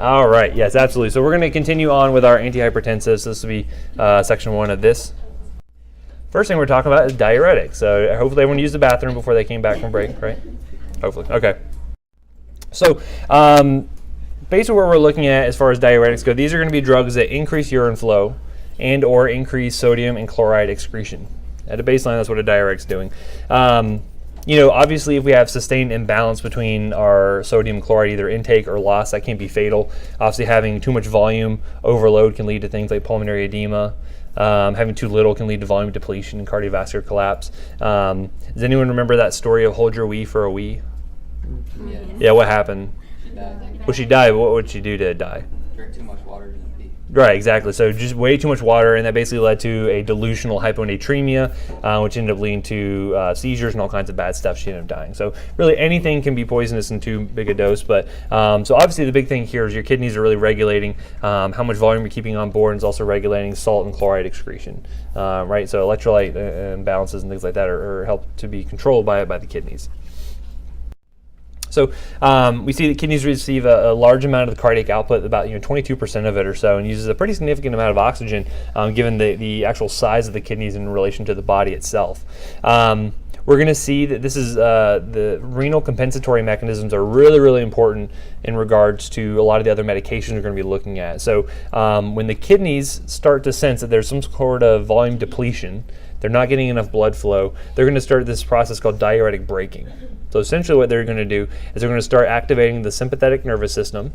All right, yes, absolutely. So we're going to continue on with our antihypertensives. This will be section 1 of this. First thing we're talking about is diuretics. So hopefully everyone used the bathroom before they came back from break, right? Hopefully. Okay. So basically what we're looking at as far as diuretics go, these are going to be drugs that increase urine flow and or increase sodium and chloride excretion. At a baseline, that's what a diuretic's doing. Obviously if we have sustained imbalance between our sodium and chloride, either intake or loss, that can be fatal. Obviously having too much volume overload can lead to things like pulmonary edema. Having too little can lead to volume depletion and cardiovascular collapse. Does anyone remember that story of hold your wee for a wee? Yeah, what happened? She died. Well, she died. What would she do to die? Drink too much water and pee. Right, exactly. So just way too much water, and that basically led to a delusional hyponatremia, which ended up leading to seizures and all kinds of bad stuff. She ended up dying. So really anything can be poisonous in too big a dose. But so obviously the big thing here is your kidneys are really regulating how much volume you're keeping on board, and it's also regulating salt and chloride excretion. Right, so electrolyte imbalances and things like that are helped to be controlled by the kidneys. So we see that kidneys receive a large amount of the cardiac output, about 22% of it or so, and uses a pretty significant amount of oxygen given the actual size of the kidneys in relation to the body itself. We're going to see that this is the renal compensatory mechanisms are really, really important in regards to a lot of the other medications we're going to be looking at. So when the kidneys start to sense that there's some sort of volume depletion, they're not getting enough blood flow, they're going to start this process called diuretic breaking. So essentially what they're going to do is they're going to start activating the sympathetic nervous system.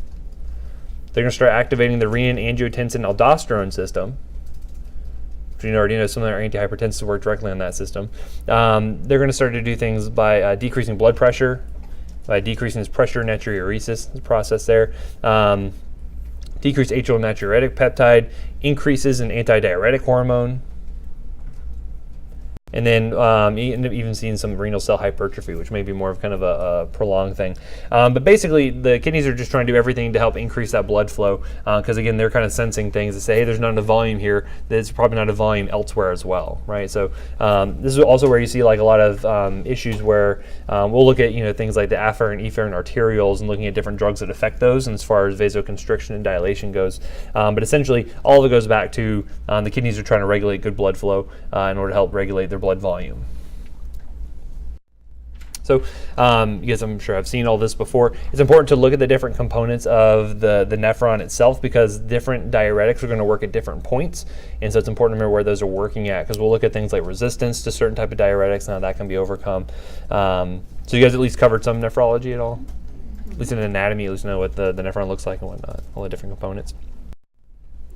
They're going to start activating the renin-angiotensin-aldosterone system. Which you already know some of their antihypertensives work directly on that system. They're going to start to do things by decreasing blood pressure, by decreasing this pressure natriuresis process there. Decreased atrial natriuretic peptide, increases in antidiuretic hormone. And then you end up even seeing some renal cell hypertrophy, which may be more of kind of a prolonged thing. But basically, the kidneys are just trying to do everything to help increase that blood flow, because again, they're kind of sensing things that say, hey, there's not enough volume here. There's probably not enough volume elsewhere as well, right? So this is also where you see like a lot of issues where we'll look at things like the afferent, efferent arterioles and looking at different drugs that affect those, and as far as vasoconstriction and dilation goes. But essentially, all of it goes back to the kidneys are trying to regulate good blood flow in order to help regulate their blood volume. So you guys, I'm sure have seen all this before. It's important to look at the different components of the nephron itself, because different diuretics are going to work at different points, and so it's important to remember where those are working at, because we'll look at things like resistance to certain type of diuretics and how that can be overcome. So you guys at least covered some nephrology at all? At least in anatomy, at least know what the nephron looks like and whatnot, all the different components.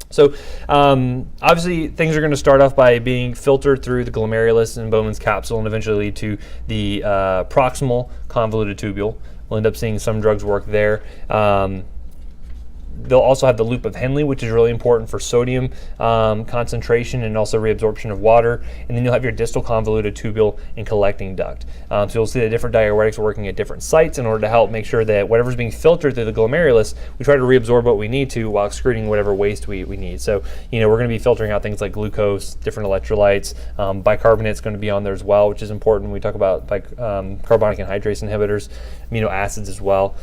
So obviously things are going to start off by being filtered through the glomerulus and Bowman's capsule and eventually lead to the proximal convoluted tubule. We'll end up seeing some drugs work there. They'll also have the loop of Henle, which is really important for sodium concentration and also reabsorption of water. And then you'll have your distal convoluted tubule and collecting duct. So you'll see that different diuretics are working at different sites in order to help make sure that whatever's being filtered through the glomerulus, we try to reabsorb what we need to while excreting whatever waste we need. So we're going to be filtering out things like glucose, different electrolytes. Bicarbonate is going to be on there as well, which is important when we talk about carbonic anhydrase inhibitors, amino acids as well.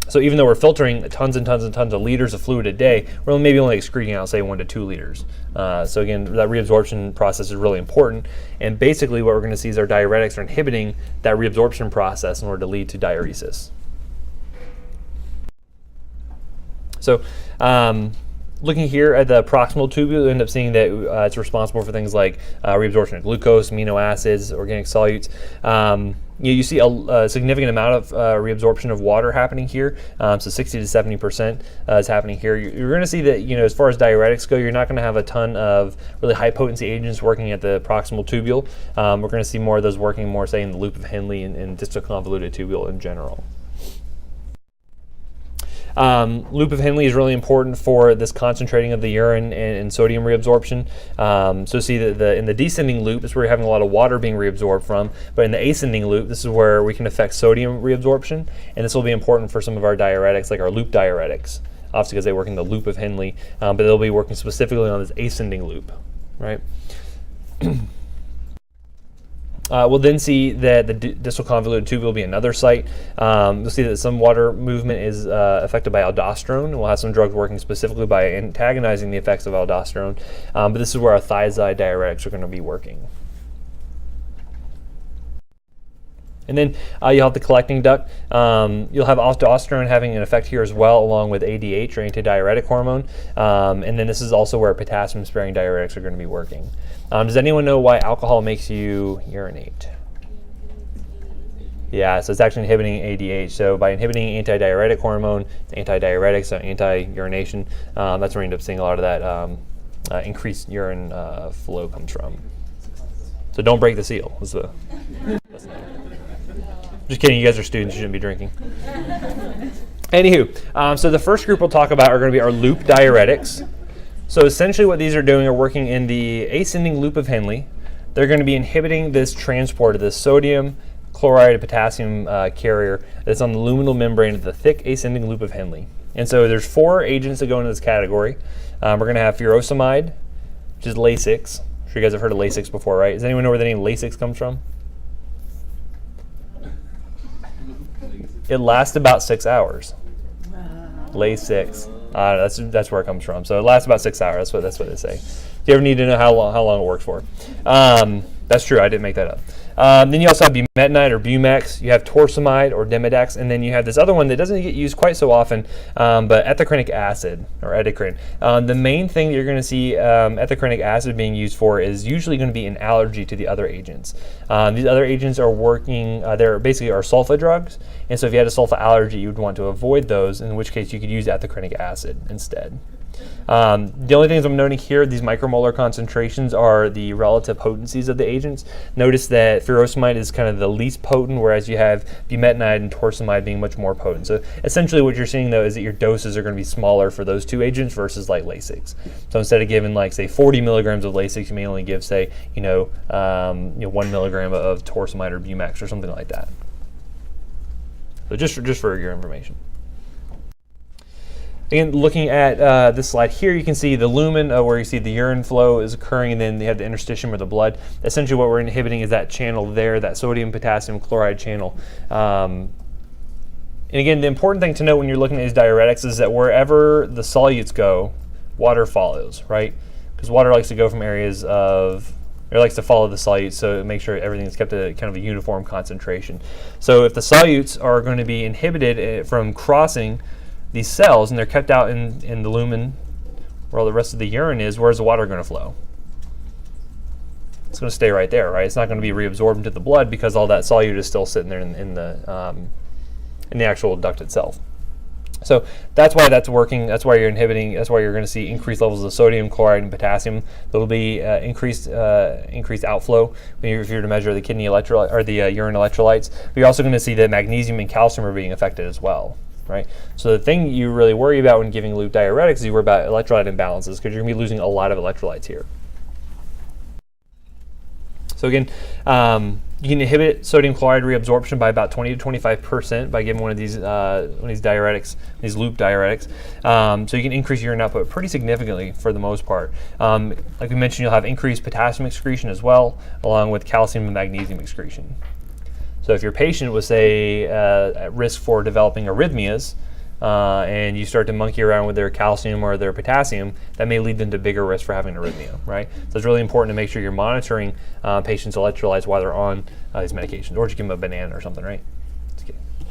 So even though we're filtering tons and tons and tons of liters of fluid a day, we're maybe only excreting out, say, 1 to 2 liters. So again, that reabsorption process is really important. And basically what we're going to see is our diuretics are inhibiting that reabsorption process in order to lead to diuresis. So looking here at the proximal tubule, you end up seeing that it's responsible for things like reabsorption of glucose, amino acids, organic solutes. You see a significant amount of reabsorption of water happening here, so 60 to 70% is happening here. You're going to see that, as far as diuretics go, you're not going to have a ton of really high potency agents working at the proximal tubule. We're going to see more of those working more, say, in the loop of Henle and distal convoluted tubule in general. Loop of Henle is really important for this concentrating of the urine and sodium reabsorption. So see that in the descending loop is where you're having a lot of water being reabsorbed from, but in the ascending loop, this is where we can affect sodium reabsorption, and this will be important for some of our diuretics, like our loop diuretics, obviously because they work in the loop of Henle, but they'll be working specifically on this ascending loop, right? We'll then see that the distal convoluted tubule will be another site. You'll see that some water movement is affected by aldosterone, and we'll have some drugs working specifically by antagonizing the effects of aldosterone. But this is where our thiazide diuretics are going to be working. And then you'll have the collecting duct. You'll have aldosterone having an effect here as well, along with ADH, or antidiuretic hormone. And then this is also where potassium-sparing diuretics are going to be working. Does anyone know why alcohol makes you urinate? Yeah, so it's actually inhibiting ADH. So by inhibiting antidiuretic hormone, antidiuretics, so anti-urination, that's where we end up seeing a lot of that increased urine flow comes from. So don't break the seal. Just kidding, you guys are students, you shouldn't be drinking. Anywho, so the first group we'll talk about are going to be our loop diuretics. So essentially what these are doing are working in the ascending loop of Henle. They're going to be inhibiting this transport of this sodium, chloride, and potassium carrier that's on the luminal membrane of the thick ascending loop of Henle. And so there's 4 agents that go into this category. We're going to have furosemide, which is Lasix. I'm sure you guys have heard of Lasix before, right? Does anyone know where the name Lasix comes from? It lasts about 6 hours. Lasix. That's where it comes from. So it lasts about 6 hours. That's what they say. Do you ever need to know how long it works for? That's true. I didn't make that up. Then you also have bumetanide or Bumex. You have torsemide or Demodex, and then you have this other one that doesn't get used quite so often, but ethacrynic acid or Edecrine. The main thing that you're going to see ethacrynic acid being used for is usually going to be an allergy to the other agents. These other agents are working. They're basically are sulfa drugs, and so if you had a sulfa allergy, you would want to avoid those. In which case, you could use ethacrynic acid instead. The only things I'm noting here, these micromolar concentrations are the relative potencies of the agents. Notice that furosemide is kind of the least potent, whereas you have bumetanide and torsemide being much more potent. So essentially what you're seeing though is that your doses are going to be smaller for those 2 agents versus like Lasix. So instead of giving like say 40 milligrams of Lasix, you may only give say 1 milligram of torsemide or Bumex or something like that. So just for your information. Again, looking at this slide here, you can see the lumen where you see the urine flow is occurring, and then you have the interstitium or the blood. Essentially what we're inhibiting is that channel there, that sodium, potassium, chloride channel. And again, the important thing to note when you're looking at these diuretics is that wherever the solutes go, water follows, right? Because water likes to go from areas of, it likes to follow the solutes, so make sure everything is kept at kind of a uniform concentration. So if the solutes are going to be inhibited from crossing these cells, and they're kept out in the lumen where all the rest of the urine is, where's the water going to flow? It's going to stay right there, right? It's not going to be reabsorbed into the blood because all that solute is still sitting there in the actual duct itself. So that's why that's working. That's why you're inhibiting. That's why you're going to see increased levels of sodium, chloride, and potassium. There will be increased outflow if you're to measure the kidney electrolyte or the urine electrolytes. But you're also going to see that magnesium and calcium are being affected as well. Right? So the thing you really worry about when giving loop diuretics is you worry about electrolyte imbalances because you're going to be losing a lot of electrolytes here. So again, you can inhibit sodium chloride reabsorption by about 20 to 25% by giving one of these diuretics, these loop diuretics. So you can increase urine output pretty significantly for the most part. Like we mentioned, you'll have increased potassium excretion as well, along with calcium and magnesium excretion. So if your patient was, say, at risk for developing arrhythmias, and you start to monkey around with their calcium or their potassium, that may lead them to bigger risk for having an arrhythmia, right? So it's really important to make sure you're monitoring patients' electrolytes while they're on these medications, or just give them a banana or something, right?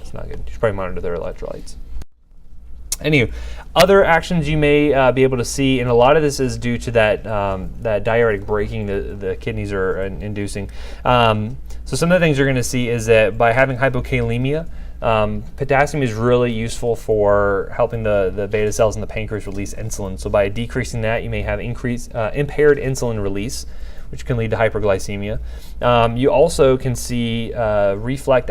It's not good. You should probably monitor their electrolytes. Anywho, other actions you may be able to see, and a lot of this is due to that diuretic breaking the kidneys are inducing. So some of the things you're going to see is that by having hypokalemia, potassium is really useful for helping the beta cells in the pancreas release insulin. So by decreasing that, you may have impaired insulin release, which can lead to hyperglycemia. You also can see reflex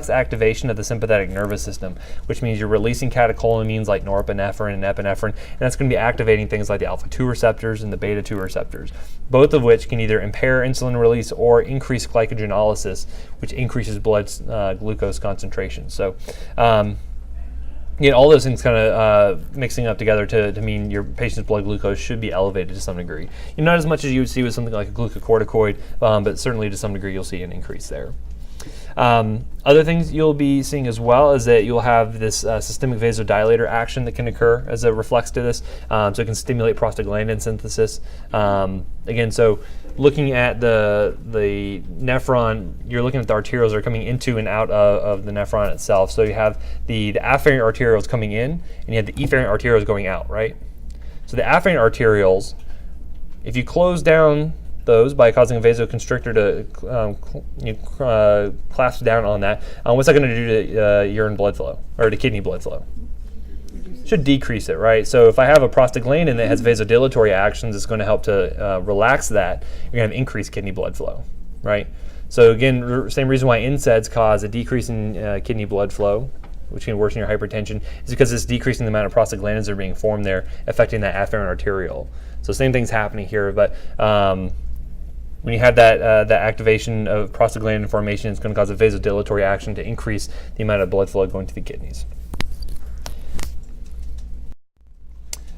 activation of the sympathetic nervous system, which means you're releasing catecholamines like norepinephrine and epinephrine, and that's going to be activating things like the alpha-2 receptors and the beta-2 receptors, both of which can either impair insulin release or increase glycogenolysis, which increases blood glucose concentration. So Again, all those things kind of mixing up together to mean your patient's blood glucose should be elevated to some degree. Not as much as you would see with something like a glucocorticoid, but certainly to some degree you'll see an increase there. Other things you'll be seeing as well is that you'll have this systemic vasodilator action that can occur as a reflex to this, so it can stimulate prostaglandin synthesis. Again, so looking at the nephron, you're looking at the arterioles that are coming into and out of the nephron itself. So you have the afferent arterioles coming in, and you have the efferent arterioles going out, right? So the afferent arterioles, if you close down those by causing a vasoconstrictor to clasp down on that, what's that going to do to urine blood flow, or to kidney blood flow? Should decrease it, right? So if I have a prostaglandin that has vasodilatory actions, it's going to help to relax that. You're going to have increased kidney blood flow, right? So again, same reason why NSAIDs cause a decrease in kidney blood flow, which can worsen your hypertension, is because it's decreasing the amount of prostaglandins that are being formed there, affecting that afferent arteriole. So same thing's happening here, but when you have that activation of prostaglandin formation, it's going to cause a vasodilatory action to increase the amount of blood flow going to the kidneys.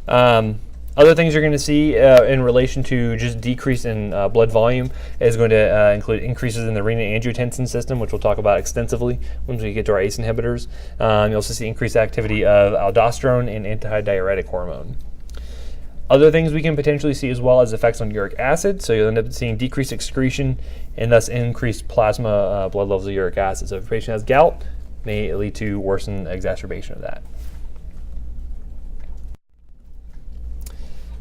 Other things you're going to see in relation to just decrease in blood volume is going to include increases in the renin-angiotensin system, which we'll talk about extensively once we get to our ACE inhibitors. You'll also see increased activity of aldosterone and antidiuretic hormone. Other things we can potentially see as well as effects on uric acid, so you'll end up seeing decreased excretion and thus increased plasma blood levels of uric acid. So if a patient has gout, may lead to worsened exacerbation of that.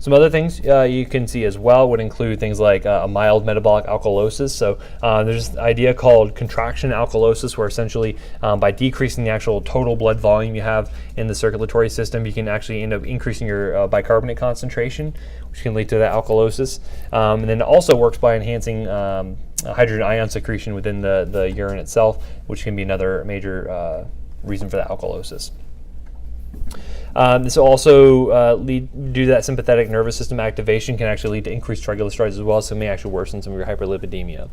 Some other things you can see as well would include things like a mild metabolic alkalosis. So there's this idea called contraction alkalosis, where essentially by decreasing the actual total blood volume you have in the circulatory system, you can actually end up increasing your bicarbonate concentration, which can lead to that alkalosis. And then it also works by enhancing hydrogen ion secretion within the urine itself, which can be another major reason for the alkalosis. This will also lead, due to that sympathetic nervous system activation, can actually lead to increased triglycerides as well, so it may actually worsen some of your hyperlipidemia.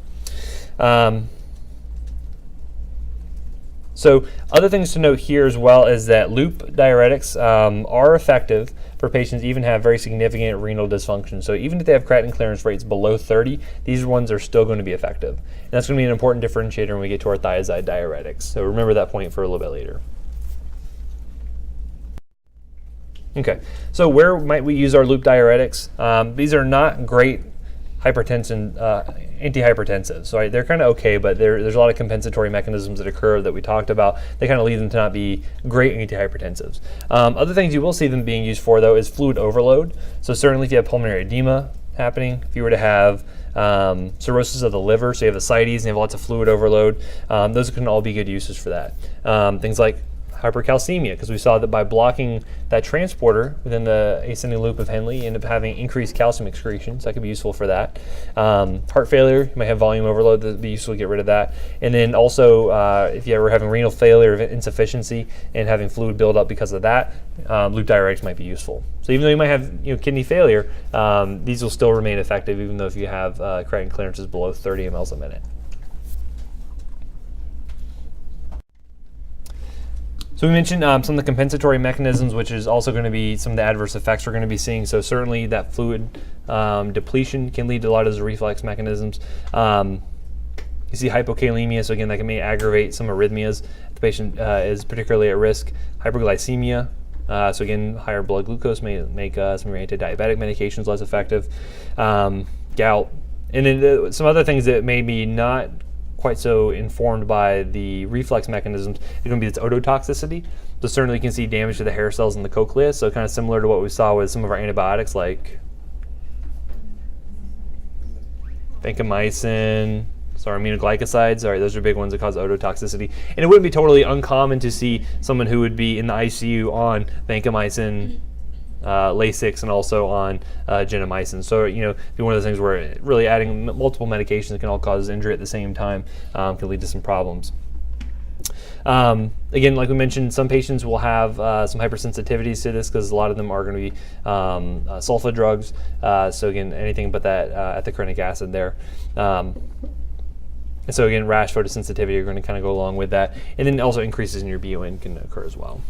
So other things to note here as well is that loop diuretics are effective for patients even have very significant renal dysfunction. So even if they have creatinine clearance rates below 30, these ones are still going to be effective. And that's going to be an important differentiator when we get to our thiazide diuretics. So remember that point for a little bit later. Okay, so where might we use our loop diuretics? These are not great antihypertensives. So they're kind of okay, but there's a lot of compensatory mechanisms that occur that we talked about. They kind of lead them to not be great antihypertensives. Other things you will see them being used for, though, is fluid overload. So certainly if you have pulmonary edema happening, if you were to have cirrhosis of the liver, so you have ascites and you have lots of fluid overload, those can all be good uses for that. Things like hypercalcemia, because we saw that by blocking that transporter within the ascending loop of Henle, you end up having increased calcium excretion, so that could be useful for that. Heart failure, you might have volume overload, that would be useful to get rid of that. And then also, if you're ever having renal failure or insufficiency and having fluid buildup because of that, loop diuretics might be useful. So even though you might have kidney failure, these will still remain effective even though if you have creatinine clearances below 30 mLs a minute. So we mentioned some of the compensatory mechanisms, which is also going to be some of the adverse effects we're going to be seeing. So certainly that fluid depletion can lead to a lot of those reflex mechanisms. You see hypokalemia, so again, that may aggravate some arrhythmias. The patient is particularly at risk. Hyperglycemia, so again, higher blood glucose may make some of your anti-diabetic medications less effective. Gout, and then some other things that may be not quite so informed by the reflex mechanisms is going to be its ototoxicity. So certainly you can see damage to the hair cells in the cochlea, so kind of similar to what we saw with some of our antibiotics like vancomycin, aminoglycosides. Sorry, those are big ones that cause ototoxicity. And it wouldn't be totally uncommon to see someone who would be in the ICU on vancomycin, Lasix, and also on gentamicin. So be one of those things where really adding multiple medications that can all cause injury at the same time can lead to some problems. Again, like we mentioned, some patients will have some hypersensitivities to this because a lot of them are going to be sulfa drugs. So again, anything but that ethicrenic acid there. And so again, rash, photosensitivity are going to kind of go along with that. And then also increases in your BUN can occur as well.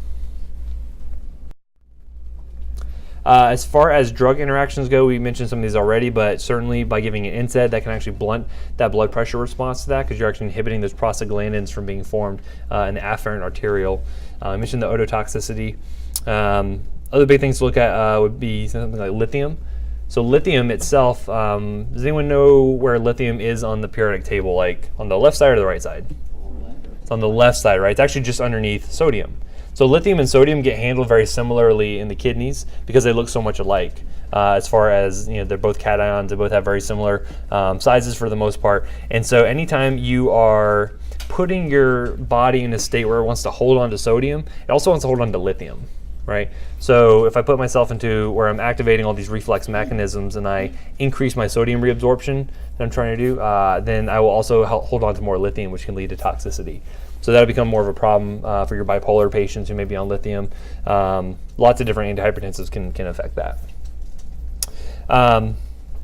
As far as drug interactions go, we mentioned some of these already, but certainly by giving an NSAID, that can actually blunt that blood pressure response to that, because you're actually inhibiting those prostaglandins from being formed in the afferent arteriole. I mentioned the ototoxicity. Other big things to look at would be something like lithium. So lithium itself, does anyone know where lithium is on the periodic table, like on the left side or the right side? It's on the left side, right? It's actually just underneath sodium. So lithium and sodium get handled very similarly in the kidneys because they look so much alike. As far as, they're both cations, they both have very similar sizes for the most part. And so anytime you are putting your body in a state where it wants to hold on to sodium, it also wants to hold on to lithium, right? So if I put myself into where I'm activating all these reflex mechanisms and I increase my sodium reabsorption that I'm trying to do, then I will also hold on to more lithium, which can lead to toxicity. So that'll become more of a problem for your bipolar patients who may be on lithium. Lots of different antihypertensives can affect that.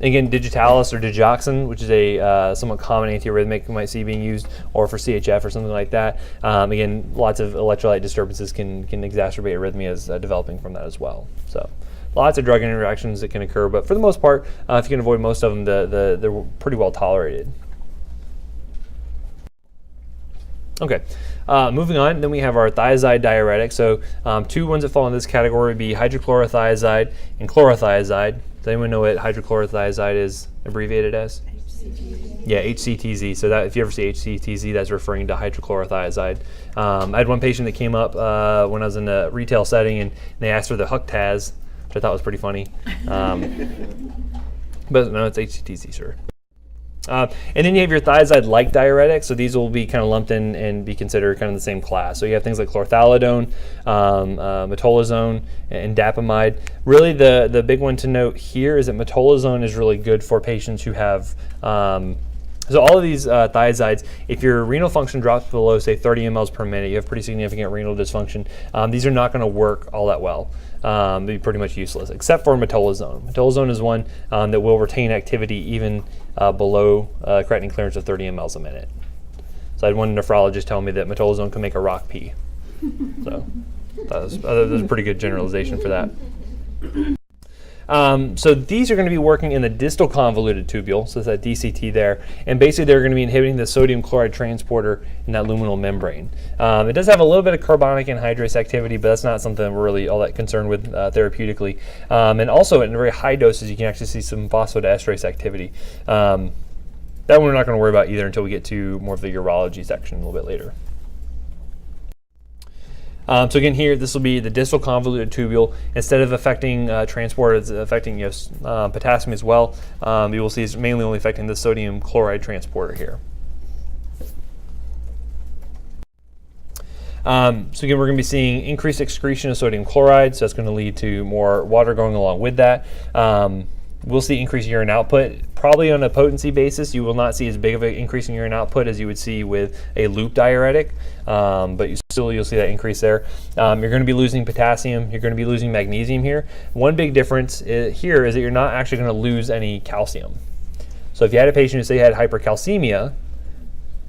Again, digitalis or digoxin, which is a somewhat common antiarrhythmic you might see being used, or for CHF or something like that. Again, lots of electrolyte disturbances can exacerbate arrhythmias developing from that as well. So lots of drug interactions that can occur, but for the most part, if you can avoid most of them, they're pretty well tolerated. Okay, moving on, then we have our thiazide diuretic. So two ones that fall in this category would be hydrochlorothiazide and chlorothiazide. Does anyone know what hydrochlorothiazide is abbreviated as? HCTZ. Yeah, HCTZ. So that if you ever see HCTZ, that's referring to hydrochlorothiazide. I had one patient that came up when I was in a retail setting, and they asked for the Huck-Taz, which I thought was pretty funny. But no, it's HCTZ, sir. And then you have your thiazide-like diuretics, so these will be kind of lumped in and be considered kind of the same class. So you have things like chlorthalidone, metolazone, and dapamide. Really the big one to note here is that metolazone is really good for patients who have, so all of these thiazides, if your renal function drops below, say, 30 mLs per minute, you have pretty significant renal dysfunction, these are not going to work all that well. They'd be pretty much useless, except for metolazone. Metolazone is one that will retain activity even below creatinine clearance of 30 mLs a minute. So I had one nephrologist tell me that metolazone can make a rock pee. So that was a pretty good generalization for that. So these are going to be working in the distal convoluted tubule, so it's that DCT there, and basically they're going to be inhibiting the sodium chloride transporter in that luminal membrane. It does have a little bit of carbonic anhydrase activity, but that's not something we're really all that concerned with therapeutically. And also at very high doses, you can actually see some phosphodiesterase activity. That one we're not going to worry about either until we get to more of the urology section a little bit later. So again, here this will be the distal convoluted tubule. Instead of affecting transport, it's affecting potassium as well. You will see it's mainly only affecting the sodium chloride transporter here. So again, we're going to be seeing increased excretion of sodium chloride, so that's going to lead to more water going along with that. We'll see increased urine output. Probably on a potency basis, you will not see as big of an increase in urine output as you would see with a loop diuretic, but you'll see that increase there. You're going to be losing potassium. You're going to be losing magnesium here. One big difference here is that you're not actually going to lose any calcium. So if you had a patient who say had hypercalcemia,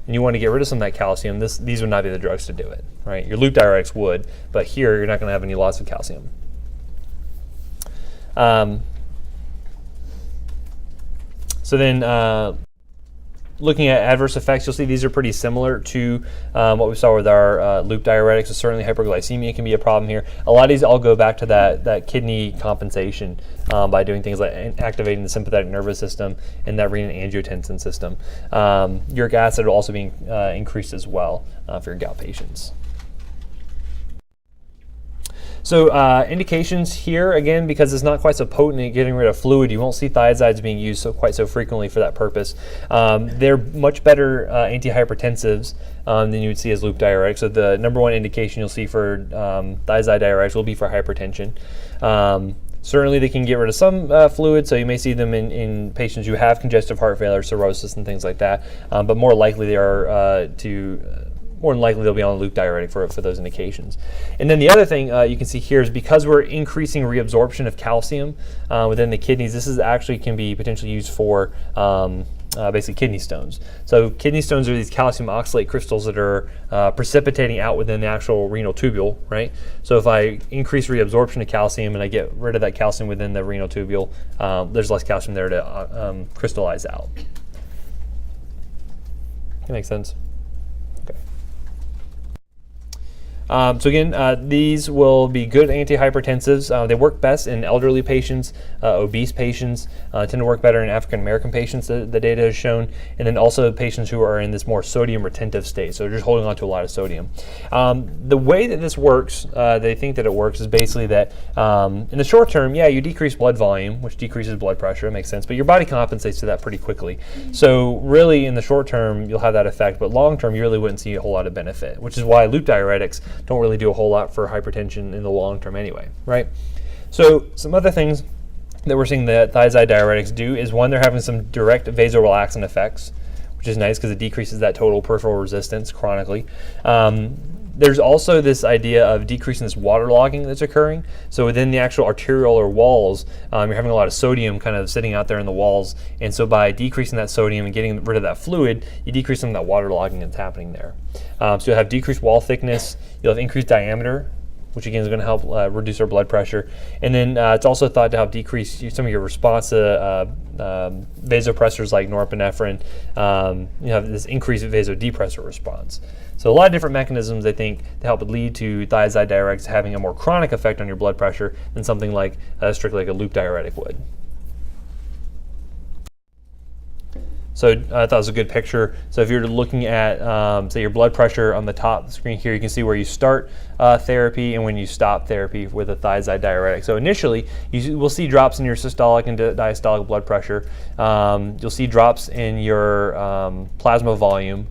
and you want to get rid of some of that calcium, these would not be the drugs to do it, right? Your loop diuretics would, but here you're not going to have any loss of calcium. So then looking at adverse effects, you'll see these are pretty similar to what we saw with our loop diuretics. So certainly hyperglycemia can be a problem here. A lot of these all go back to that kidney compensation by doing things like activating the sympathetic nervous system and that renin-angiotensin system. Uric acid will also be increased as well for your gout patients. So indications here, again, because it's not quite so potent at getting rid of fluid, you won't see thiazides being used quite so frequently for that purpose. They're much better antihypertensives than you would see as loop diuretics. So the number one indication you'll see for thiazide diuretics will be for hypertension. Certainly they can get rid of some fluid, so you may see them in patients who have congestive heart failure, cirrhosis, and things like that. But more likely they are more than likely they'll be on a loop diuretic for those indications. And then the other thing you can see here is because we're increasing reabsorption of calcium within the kidneys, this is actually can be potentially used for basically kidney stones. So kidney stones are these calcium oxalate crystals that are precipitating out within the actual renal tubule, right? So if I increase reabsorption of calcium and I get rid of that calcium within the renal tubule, there's less calcium there to crystallize out. That makes sense? Okay. So again, these will be good antihypertensives. They work best in elderly patients, obese patients, tend to work better in African American patients, the data has shown, and then also patients who are in this more sodium retentive state, so they're just holding on to a lot of sodium. The way that this works, they think that it works, is basically that in the short term, yeah, you decrease blood volume, which decreases blood pressure, it makes sense, but your body compensates to that pretty quickly. So really, in the short term, you'll have that effect, but long term, you really wouldn't see a whole lot of benefit, which is why loop diuretics don't really do a whole lot for hypertension in the long term anyway, right? So some other things that we're seeing that thiazide diuretics do is, one, they're having some direct vasorelaxant effects, which is nice because it decreases that total peripheral resistance chronically. There's also this idea of decreasing this waterlogging that's occurring. So within the actual arteriolar walls, you're having a lot of sodium kind of sitting out there in the walls, and so by decreasing that sodium and getting rid of that fluid, you decrease some of that waterlogging that's happening there. So you'll have decreased wall thickness, you'll have increased diameter, which again is going to help reduce our blood pressure. And then it's also thought to help decrease some of your response to vasopressors like norepinephrine. You have this increased vasodepressor response. So a lot of different mechanisms, they think, to help lead to thiazide diuretics having a more chronic effect on your blood pressure than something like strictly like a loop diuretic would. So I thought it was a good picture. So if you're looking at, say, your blood pressure on the top of the screen here, you can see where you start therapy and when you stop therapy with a thiazide diuretic. So initially, you will see drops in your systolic and diastolic blood pressure. You'll see drops in your plasma volume.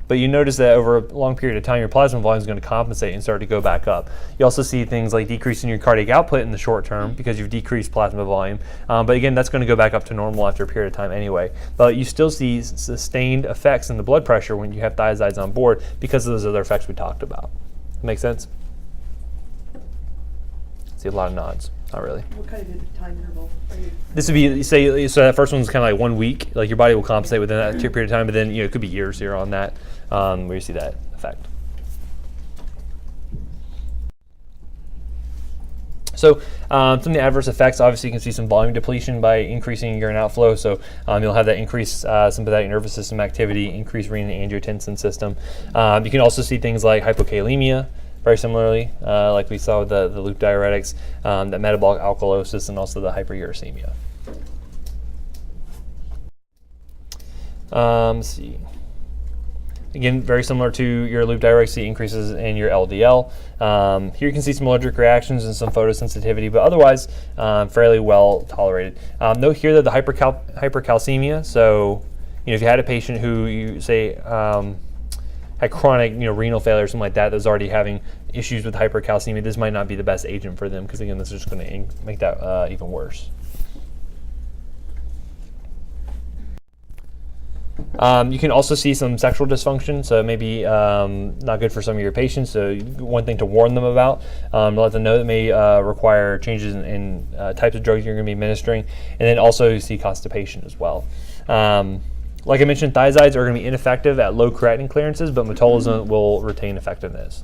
But you notice that over a long period of time, your plasma volume is going to compensate and start to go back up. You also see things like decreasing your cardiac output in the short term because you've decreased plasma volume. But again, that's going to go back up to normal after a period of time anyway. But you still see sustained effects in the blood pressure when you have thiazides on board because of those other effects we talked about. Make sense? See a lot of nods. Not really. What kind of time interval are you? This would be, say, so that first one's kind of like 1 week. Like your body will compensate within that period of time, but then it could be years here on that where you see that effect. So some of the adverse effects, obviously you can see some volume depletion by increasing urine outflow. So you'll have that increased sympathetic nervous system activity, increased renin-angiotensin system. You can also see things like hypokalemia, very similarly, like we saw with the loop diuretics, that metabolic alkalosis, and also the hyperuricemia. Let's see. Again, very similar to your loop diuretics, see increases in your LDL. Here you can see some allergic reactions and some photosensitivity, but otherwise fairly well tolerated. Note here that the hypercalcemia, so if you had a patient who you say had chronic renal failure or something like that was already having issues with hypercalcemia, this might not be the best agent for them because again, this is just going to make that even worse. You can also see some sexual dysfunction, so it may be not good for some of your patients. So one thing to warn them about, let them know that may require changes in types of drugs you're going to be administering, and then also you see constipation as well. Like I mentioned, thiazides are going to be ineffective at low creatinine clearances, but metolazone will retain effectiveness.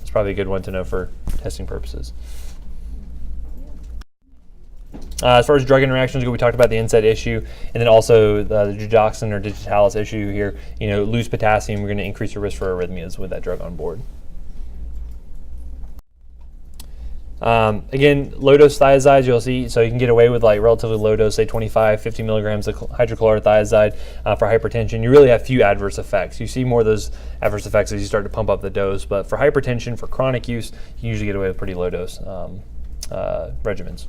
It's probably a good one to know for testing purposes. As far as drug interactions go, we talked about the NSAID issue, and then also the digoxin or digitalis issue here. Lose potassium, we're going to increase your risk for arrhythmias with that drug on board. Again, low dose thiazides, you'll see, so you can get away with like relatively low dose, say 25, 50 milligrams of hydrochlorothiazide for hypertension. You really have few adverse effects. You see more of those adverse effects as you start to pump up the dose, but for hypertension, for chronic use, you usually get away with pretty low dose regimens.